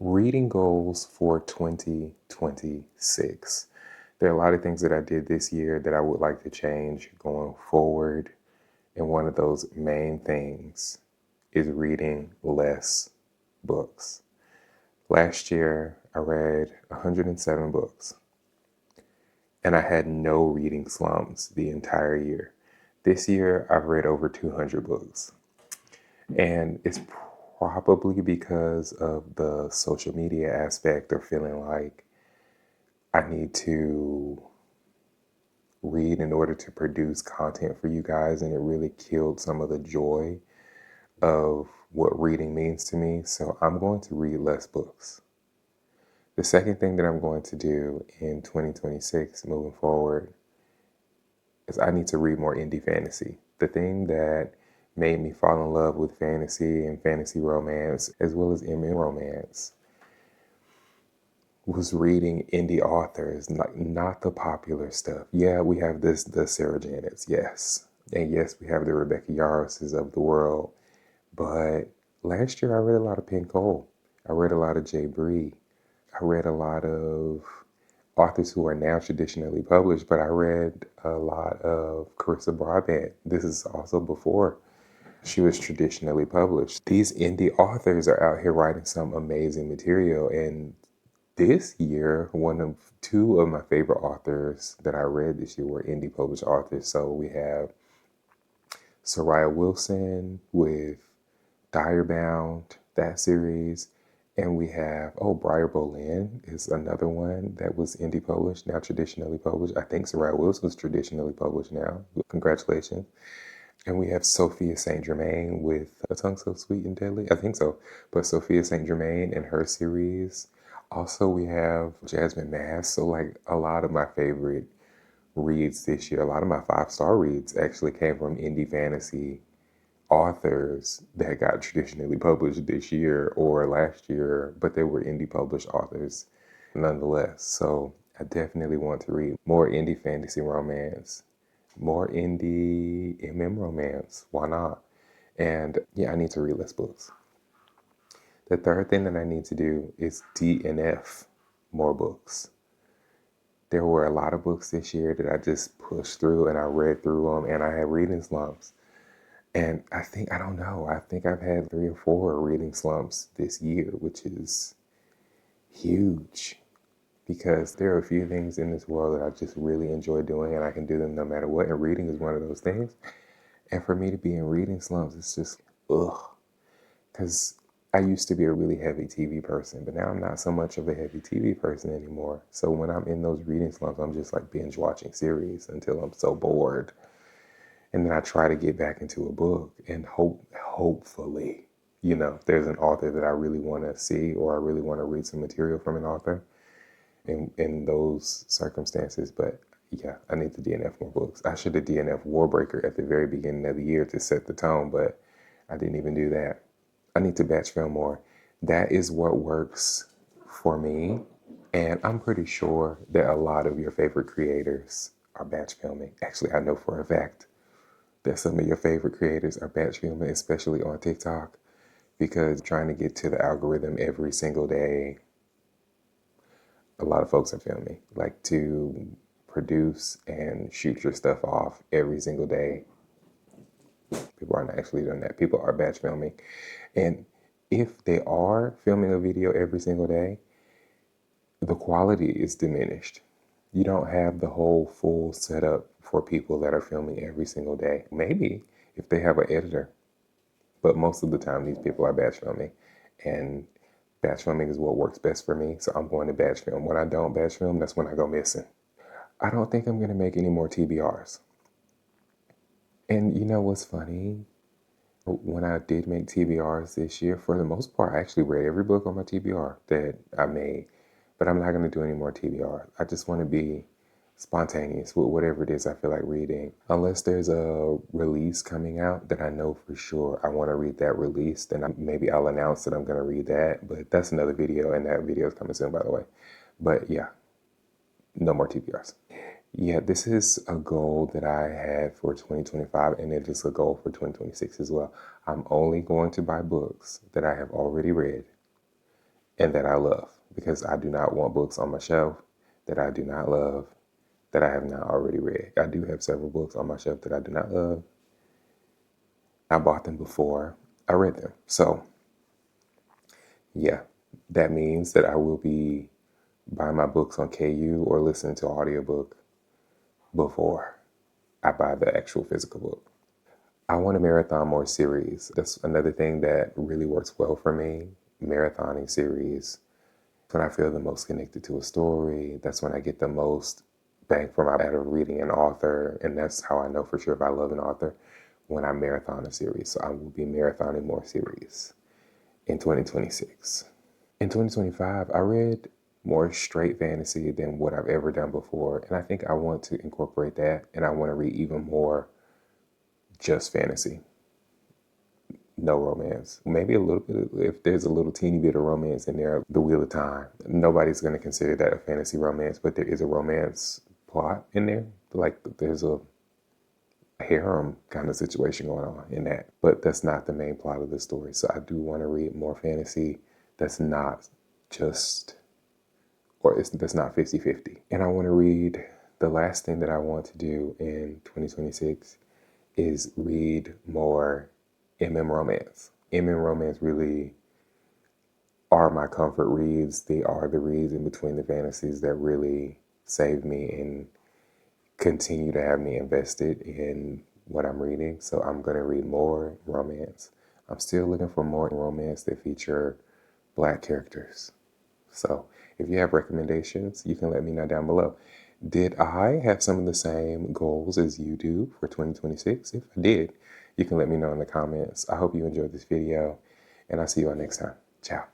Reading goals for 2026. There are a lot of things that I did this year that I would like to change going forward. And one of those main things is reading less books. Last year, I read 107 books, and I had no reading slumps the entire year. This year, I've read over 200 books. And it's probably because of the social media aspect, or feeling like I need to read in order to produce content for you guys, and it really killed some of the joy of what reading means to me. So I'm going to read less books. The second thing that I'm going to do in 2026 moving forward is I need to read more indie fantasy. The thing that made me fall in love with fantasy and fantasy romance, as well as MN romance, was reading indie authors, like not the popular stuff. Yeah, we have the Sarah Janets, yes. And yes, we have the Rebecca Yarroses of the world. But last year I read a lot of Penn Cole. I read a lot of Jay Bree. I read a lot of authors who are now traditionally published, but I read a lot of Carissa Broadbent. This is also before she was traditionally published. These indie authors are out here writing some amazing material. And this year, two of my favorite authors that I read this year were indie published authors. So we have Soraya Wilson with Direbound, that series. And we have, Briar Bolin is another one that was indie published, now traditionally published. I think Soraya Wilson's traditionally published now. Congratulations. And we have Sophia St. Germain with A Tongue So Sweet and Deadly. I think so. But Sophia St. Germain and her series. Also, we have Jasmine Mass. So, like, a lot of my favorite reads this year, a lot of my 5-star reads actually came from indie fantasy authors that got traditionally published this year or last year, but they were indie published authors nonetheless. So I definitely want to read more indie fantasy romance, more indie romance. Why not? And yeah, I need to read less books. The third thing that I need to do is DNF more books. There were a lot of books this year that I just pushed through and I read through them, and I had reading slumps. And I think I've had 3 or 4 reading slumps this year, which is huge, because there are a few things in this world that I just really enjoy doing, and I can do them no matter what. And reading is one of those things. And for me to be in reading slumps, it's just, ugh. Because I used to be a really heavy TV person, but now I'm not so much of a heavy TV person anymore. So when I'm in those reading slumps, I'm just like binge watching series until I'm so bored. And then I try to get back into a book, and hopefully, there's an author that I really want to see, or I really want to read some material from an author in those circumstances. But yeah, I need to DNF more books. I should have DNF Warbreaker at the very beginning of the year to set the tone, but I didn't even do that. I need to batch film more. That is what works for me. And I'm pretty sure that a lot of your favorite creators are batch filming. Actually, I know for a fact that some of your favorite creators are batch filming, especially on TikTok, because trying to get to the algorithm every single day, a lot of folks are filming. Like, to produce and shoot your stuff off every single day, people aren't actually doing that. People are batch filming. And if they are filming a video every single day, the quality is diminished. You don't have the whole full setup for people that are filming every single day. Maybe if they have an editor, but most of the time these people are batch filming, and batch filming is what works best for me. So I'm going to batch film. When I don't batch film, that's when I go missing. I don't think I'm going to make any more TBRs. And you know what's funny? When I did make TBRs this year, for the most part, I actually read every book on my TBR that I made. But I'm not going to do any more TBR. I just want to be spontaneous with whatever it is I feel like reading. Unless there's a release coming out that I know for sure I want to read that release, then maybe I'll announce that I'm going to read that. But that's another video, and that video is coming soon, by the way. But yeah, no more TBRs. Yeah, this is a goal that I had for 2025, and it is a goal for 2026 as well. I'm only going to buy books that I have already read, and that I love, because I do not want books on my shelf that I do not love, that I have not already read. I do have several books on my shelf that I do not love. I bought them before I read them. So, yeah, that means that I will be buying my books on KU or listening to audiobook before I buy the actual physical book. I want to marathon more series. That's another thing that really works well for me. Marathoning series. When I feel the most connected to a story, that's when I get the most bang for my out of reading an author. And that's how I know for sure if I love an author, when I marathon a series. So I will be marathoning more series in 2026. In 2025, I read more straight fantasy than what I've ever done before. And I think I want to incorporate that, and I want to read even more just fantasy. No romance. Maybe a little bit, if there's a little teeny bit of romance in there, the Wheel of Time. Nobody's going to consider that a fantasy romance, but there is a romance plot in there. Like there's a harem kind of situation going on in that. But that's not the main plot of the story. So I do want to read more fantasy that's not just, that's not 50-50. And I want to read, the last thing that I want to do in 2026 is read more MM romance. MM romance really are my comfort reads. They are the reads in between the fantasies that really save me and continue to have me invested in what I'm reading. So I'm going to read more romance. I'm still looking for more romance that feature Black characters. So if you have recommendations, you can let me know down below. Did I have some of the same goals as you do for 2026? If I did, you can let me know in the comments. I hope you enjoyed this video, and I'll see you all next time. Ciao.